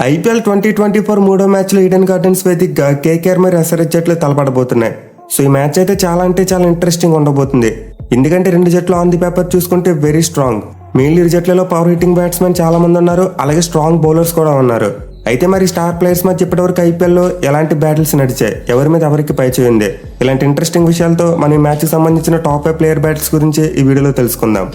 IPL 2024 మూడో మ్యాచ్లో Eden gardens వేదికగా కేకేఆర్ మరియు ఎస్ఆర్హెచ్ జట్లు తలపడబోతున్నాయి. సో ఈ మ్యాచ్ అయితే చాలా ఇంట్రెస్టింగ్ ఉండబోతుంది. ఎందుకంటే రెండు జట్లు ఆన్ ది పేపర్ చూసుకుంటే వెరీ స్ట్రాంగ్. మెయిన్లీ ఇరు జట్లలో పవర్ హిట్టింగ్ బ్యాట్స్మెన్ చాలా మంది ఉన్నారు, అలాగే స్ట్రాంగ్ బౌలర్స్ కూడా ఉన్నారు. అయితే మరి స్టార్ ప్లేయర్స్ మధ్య ఇప్పటివరకు ఐపీఎల్లో ఎలాంటి బ్యాటిల్స్ నడిచాయి, ఎవరి మీద ఎవరికి పై చేయింది, ఇలాంటి ఇంట్రెస్టింగ్ విషయాలతో మనం ఈ మ్యాచ్కి సంబంధించిన టాప్ 5 ప్లేయర్ బ్యాటిల్స్ గురించి ఈ వీడియోలో తెలుసుకుందాం.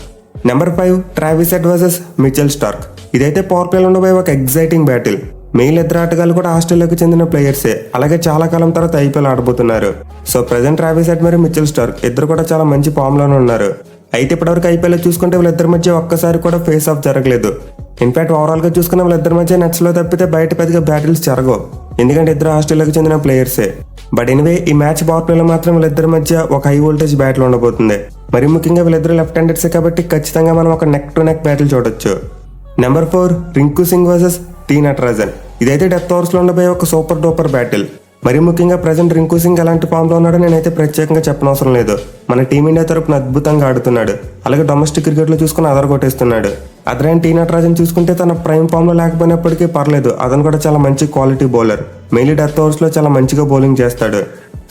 Number 5 Travis head versus Mitchell Starc. ఇదైతే పవర్ ప్లేలో ఉండబోయే ఒక ఎగ్జైటింగ్ బ్యాటిల్. మెయిన్ ఇద్దరు ఆటగాళ్ళు కూడా ఆస్ట్రేలియాకు చెందిన ప్లేయర్సే, అలాగే చాలా కాలం తర్వాత ఐపీఎల్ ఆడబోతున్నారు. సో ప్రెజెంట్ ట్రావిస్ హెడ్ మరియు మిచెల్ స్టార్క్ ఇద్దరు కూడా చాలా మంచి ఫామ్ లోనే ఉన్నారు. అయితే ఇప్పటివరకు ఐపీఎల్ చూసుకుంటే వీళ్ళిద్దరి మధ్య ఒక్కసారి కూడా ఫేస్ ఆఫ్ జరగలేదు. ఇన్ఫాక్ట్ ఓవరాల్ గా చూసుకున్న వీళ్ళిద్దరి మధ్య నెట్స్ లో తప్పితే బయట పెద్దగా బ్యాటిల్స్ జరగవు, ఎందుకంటే ఇద్దరు ఆస్ట్రేలియాకు చెందిన ప్లేయర్సే. బట్ ఎనివే ఈ మ్యాచ్ పవర్ ప్లేలో మాత్రం వీళ్ళిద్దరి మధ్య ఒక హై వోల్టేజ్ బ్యాటిల్ ఉండబోతుంది. మరి ముఖ్యంగా వీళ్ళిద్దరు లెఫ్ట్ హ్యాండెడ్సే కాబట్టి ఖచ్చితంగా మనం ఒక నెక్ టు నెక్ బ్యాటిల్ చూడొచ్చు. Number 4 Rinku Singh versus T Natarajan. ఇదైతే డెత్ ఓవర్స్ లో ఉండబోయే ఒక సూపర్ డూపర్ బ్యాటిల్. మరి ముఖ్యంగా ప్రజెంట్ రింకు సింగ్ ఎలాంటి ఫామ్ లో ఉన్నాడో నేనైతే ప్రత్యేకంగా చెప్పనవసరం లేదు. మన టీమిండియా తరపున అద్భుతంగా ఆడుతున్నాడు, అలాగే డొమెస్టిక్ క్రికెట్ లో చూసుకుని అదరగొట్టేస్తున్నాడు. అదే టీ నటరాజన్ చూసుకుంటే తన ప్రైమ్ ఫామ్ లో లేకపోయినప్పటికీ పర్లేదు, అతను కూడా చాలా మంచి quality bowler. Mainly death overs లో చాలా మంచిగా బౌలింగ్ చేస్తాడు.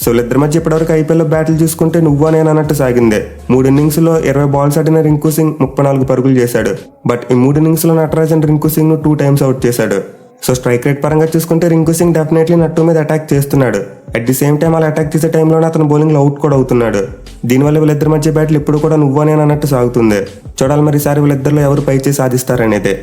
సో వీళ్ళిద్దరి మధ్య ఇప్పటివరకు ఐపీఎల్ బ్యాటిల్ చూసుకుంటే నువ్వా నేను అన్నట్టు సాగిందే. 3 ఇన్నింగ్స్ లో 20 బాల్స్ ఆడిన రింకు సింగ్ 34 పరుగులు చేశాడు. బట్ ఈ 3 ఇన్నింగ్స్ లో నటరాజన్ రింకు సింగ్ ను 2 టైమ్స్ అవుట్ చేశాడు. సో స్ట్రైక్ రేట్ పరంగా చూసుకుంటే రింకు సింగ్ డెఫినెట్లీ నట్టు మీద అటాక్ చేస్తున్నాడు. అట్ ది సేమ్ టైం అలా అటాక్ చేసే టైంలోనే అతను బౌలింగ్ లో అవుట్ కూడా అవుతున్నాడు. దీనివల్ల వీళ్ళిద్దరి మధ్య బ్యాటిల్ ఇప్పుడు కూడా నువ్వా నేను అన్నట్టు సాగుతుంది. చూడాలి మరి ఈసారి వీళ్ళిద్దరిలో ఎవరు పై చేసి సాధిస్తారనేది.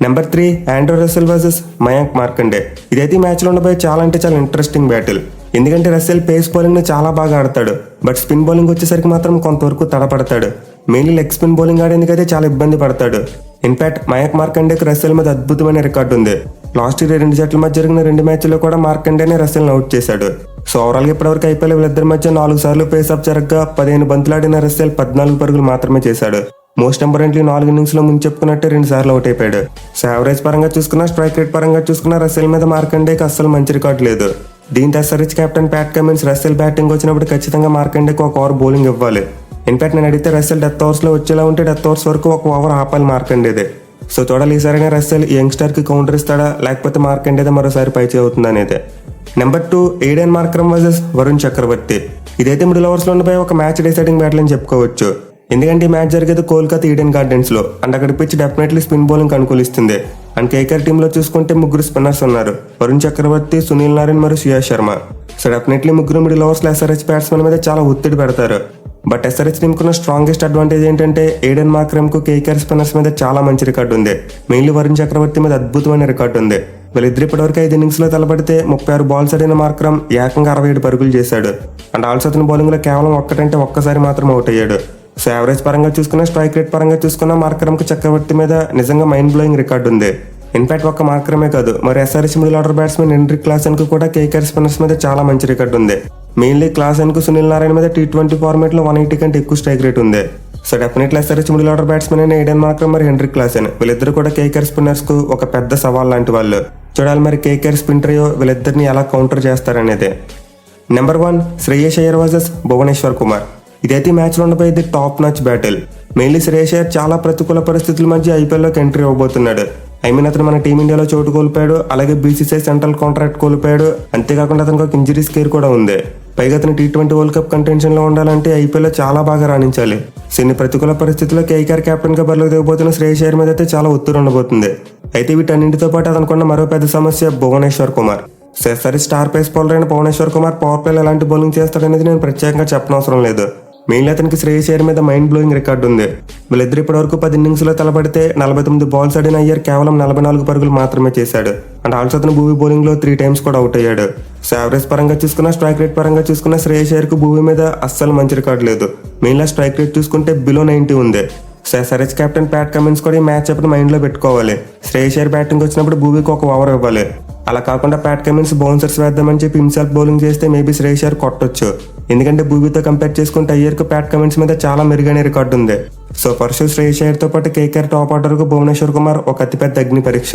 Number 3 Andrew Russell versus Mayank Markande. ఇదైతే ఈ మ్యాచ్ లో ఉండబోయే చాలా ఇంట్రెస్టింగ్ బ్యాటిల్. ఎందుకంటే రసెల్ పేస్ బౌలింగ్ ని చాలా బాగా ఆడతాడు, బట్ స్పిన్ బౌలింగ్ వచ్చేసరికి మాత్రం కొంతవరకు తడపడతాడు. మెయిన్లీ లెగ్ స్పిన్ బౌలింగ్ ఆడేందుకైతే చాలా ఇబ్బంది పడతాడు. ఇన్ఫాక్ట్ మయాంక్ మార్కండేకి రసెల్ మీద అద్భుతమైన రికార్డు ఉంది. లాస్ట్ ఇయర్ రెండు జట్ల మధ్య జరిగిన 2 మ్యాచ్ల్లో కూడా మార్కండేనే రసెల్ అవుట్ చేశాడు. సో ఓవరాల్ గా ఇప్పటివరకు ఐపీఎల్ వీళ్ళిద్దరి మధ్య 4 సార్లు ఫేస్ ఆఫ్ జరగగా 15 బంతులాడిన రసెల్ 14 పరుగులు మాత్రమే చేశాడు. మోస్ట్ ఇంపార్టెంట్లీ 4 ఇన్నింగ్స్ లో ముందు చెప్పుకున్నట్టే 2 సార్లు అవుట్ అయిపోయాడు. సో యావరేజ్ పరంగా చూసుకున్నా, స్ట్రైక్ రేట్ పరంగా చూసుకున్నా రసెల్ మీద మార్కండేకి అస్సలు మంచి రికార్డు లేదు. దీంతో SRH captain Pat Cummins Russell batting వచ్చినప్పుడు ఖచ్చితంగా మార్కండేకి ఒక ఓవర్ బౌలింగ్ ఇవ్వాలి. ఇన్ఫాక్ట్ నేను అడిగితే రసెల్ డెత్ ఓవర్స్ లో వచ్చేలా ఉంటే డెత్ ఓవర్స్ వరకు ఒక ఓవర్ ఆపాలి మార్కండేదే. సో చూడాలి ఈసారైనా రసెల్ యంగ్స్టర్ కి కౌంటర్ ఇస్తాడా, లేకపోతే మార్కండేదే మరోసారి పైచే అవుతుంది అనేది. Number 2 Aiden Markram versus Varun Chakravarthy. ఇదైతే మిడిల్ ఓవర్స్ లో ఉండిపోయి ఒక మ్యాచ్ డిసైడింగ్ బ్యాటిల్ అని చెప్పుకోవచ్చు. ఎందుకంటే ఈ మ్యాచ్ జరిగేది కోల్కతా ఈడెన్ గార్డెన్స్ లో, అండ్ అక్కడ పిచ్ డెఫినెట్లీ స్పిన్ బౌలింగ్ అనుకూలిస్తుంది. అండ్ కేకేఆర్ టీమ్ లో చూసుకుంటే 3 స్పిన్నర్స్ ఉన్నారు, వరుణ్ చక్రవర్తి, సునీల్ నారాయణ్ మరియు Shreyas Sharma. So definitely 3 middle overs లో ఎస్ఆర్హెచ్ బ్యాట్స్మెన్ మీద చాలా ఒత్తిడి పెడతారు. బట్ ఎస్ఆర్హెచ్ టీమ్ కున్న స్ట్రాంగెస్ట్ అడ్వాంటేజ్ ఏంటంటే ఎయిడెన్ మార్క్రమ్ కు కేకేఆర్ స్పిన్నర్స్ మీద చాలా మంచి రికార్డు ఉంది. మెయిన్లీ వరుణ్ చక్రవర్తి మీద అద్భుతమైన రికార్డు ఉంది. వీళ్ళిద్దరు ఇప్పటివరకు 5 ఇన్నింగ్స్ లో తలపడితే 36 బాల్స్ ఆడిన మార్క్రమ్ ఏకంగా 67 పరుగులు చేశాడు. అండ్ ఆల్సో అతని బౌలింగ్ లో కేవలం ఒక్కసారి మాత్రం అవుట్ అయ్యాడు. సో యావరేజ్ పరంగా చూసుకున్నా, స్ట్రైక్ రేట్ పరంగా చూసుకున్నా మార్క్రమ్ కు చక్రవర్తి మీద నిజంగా మైండ్ బ్లోయింగ్ రికార్డు ఉంది. ఇన్ఫాక్ట్ ఒక్క మార్క్రమే కాదు, మరి SRH middle order batsmen Heinrich Klaasen కు కూడా కేకేఆర్ స్పిన్నర్స్ మీద చాలా మంచి రికార్డు ఉంది. మెయిన్లీ క్లాసెన్ కు సునీల్ నారాయణ మీద T20 ఫార్మాట్ లో 180 కంటే ఎక్కువ స్ట్రైక్ రేట్ ఉంది. So definitely SRH middle order batsmen అయిన ఎయిడెన్ మార్క్రమ్ మరి హెన్రిక్ క్లాసెన్ వీళ్ళిద్దరు కూడా కేకేఆర్ స్పిన్నర్స్ కు ఒక పెద్ద సవాల్ లాంటి వాళ్ళు. చూడాలి మరి కేకేఆర్ స్పిన్ ట్రియో వీళ్ళిద్దరిని ఎలా కౌంటర్ చేస్తారనేది. Number 1 Shreyas Iyer versus Bhuvneshwar Kumar. ఇదైతే మ్యాచ్ లో ఉండబోయేది top notch battle. Mainly Shreyas Iyer చాలా ప్రతికూల పరిస్థితుల మధ్య ఐపీఎల్ లోకి ఎంట్రీ అవ్వబోతున్నాడు. అతను మన టీమిండియాలో చోటు కోల్పోయాడు, అలాగే బీసీసీఐ సెంట్రల్ కాంట్రాక్ట్ కోల్పోయాడు. అంతేకాకుండా అతనికి ఒక ఇంజరీ స్కేర్ కూడా ఉంది. పైగా అతను T20 వరల్డ్ కప్ కంటెన్షన్ లో ఉండాలంటే ఐపీఎల్ లో చాలా బాగా రాణించాలి. కొన్ని ప్రతికూల పరిస్థితుల్లో కేకేఆర్ కెప్టెన్ గా బరిలోకి దిగబోతున్న శ్రేయస్ అయ్యర్ మీద అయితే చాలా ఒత్తిడి ఉండబోతుంది. అయితే వీటన్నింటితో పాటు అతనుకున్న మరో పెద్ద సమస్య Bhuvneshwar Kumar. SRH star pace bowler అయిన భువనేశ్వర్ కుమార్ పవర్ ప్లేలో ఎలాంటి బౌలింగ్ చేస్తాడనేది నేను ప్రత్యేకంగా చెప్పనవసరం లేదు. మెయిన్లీ అతనికి శ్రేయస్ అయ్యర్ మీద మైండ్ బ్లోయింగ్ రికార్డు ఉంది. వీళ్ళిద్దరు ఇప్పటివరకు 10 ఇన్నింగ్స్ లో తలపడితే 49 బాల్స్ ఆడిన అయ్యర్ కేవలం 44 పరుగులు మాత్రమే చేశాడు. అండ్ ఆల్సో అతను భూమి బౌలింగ్ లో 3 టైమ్స్ కూడా అవుట్ అయ్యాడు. సో యావరేజ్ పరంగా చూసుకున్నా, స్ట్రైక్ రేట్ పరంగా చూసుకున్నా శ్రేయస్ అయ్యర్ కు భూమి మీద అస్సలు మంచి రికార్డు లేదు. మెయిన్లీ స్ట్రైక్ రేట్ చూసుకుంటే బిలో 90 ఉంది. So SRH captain Pat Cummins కూడా ఈ మ్యాచ్ అప్పుడు మైండ్ లో పెట్టుకోవాలి. శ్రేయస్ అయ్యర్ బ్యాటింగ్ వచ్చినప్పుడు భూమికి ఒక ఓవర్ ఇవ్వాలి. అలా కాకుండా ప్యాట్ కమిన్స్ బౌన్సర్స్ వేద్దామని చెప్పి హిమ్సెల్ఫ్ బౌలింగ్ చేస్తే మేబీ శ్రేయస్ అయ్యర్ కొట్టొచ్చు. ఎందుకంటే భూమితో కంపేర్ చేసుకుంటే అయ్యర్ కు ప్యాట్ కమిన్స్ మీద చాలా మెరుగైన రికార్డు ఉంది. సో ఫస్ట్ శ్రేయస్ అయ్యర్ తో పాటు కేకేఆర్ టాప్ ఆర్డర్ కు భువనేశ్వర్ కుమార్ ఒక అతిపెద్ద అగ్ని పరీక్ష.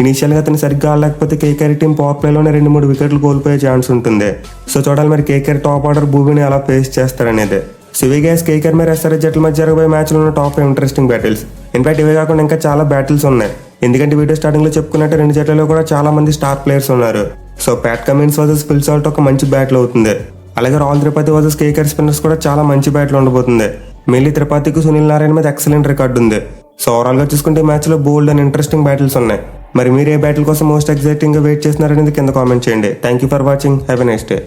ఇనిషియల్ గా అతను సరిగ్గా ఆడలేకపోతే కేకేఆర్ టీం పవర్ ప్లేలోనే 2-3 వికెట్లు కోల్పోయే ఛాన్స్ ఉంటుంది. సో చూడాలి మరి కేకేఆర్ టాప్ ఆర్డర్ భూమిని ఎలా ఫేస్ చేస్తారనేది. సో ఇవే గైస్ కేకేఆర్ మరియు ఎస్ఆర్హెచ్ జట్ల మధ్య జరగబోయే మ్యాచ్లో ఉన్న టాప్ ఇంట్రెస్టింగ్ బ్యాటిల్స్. ఇన్ఫాక్ట్ ఇవే కాకుండా ఇంకా చాలా బ్యాటిల్స్ ఉన్నాయి. ఎందుకంటే వీడియో స్టార్టింగ్ లో చెప్పుకున్నట్టు రెండు జట్లలో కూడా చాలా మంది స్టార్ ప్లేయర్స్ ఉన్నారు. So Pat Cummins versus Phil Salt ఒక మంచి బ్యాటిల్ అవుతుంది. అలాగే Rahul Tripathi versus KKR spinners కూడా చాలా మంచి బ్యాటిల్ ఉండబోతుంది. మెయిన్లీ త్రిపాఠికి సునీల్ నారాయణ మీద ఎక్సలెంట్ రికార్డు ఉంది. సో ఓవరాల్ గా చూసుకుంటే మ్యాచ్ లో బోల్డ్ అండ్ ఇంట్రెస్టింగ్ బ్యాటిల్స్ ఉన్నాయి. మరి మీరు ఏ బ్యాటిల్ కోసం మోస్ట్ ఎక్సైటింగ్ గా వెయిట్ చేస్తున్నారనేది కింద కామెంట్ చేయండి. Thank you for watching. Have a nice day.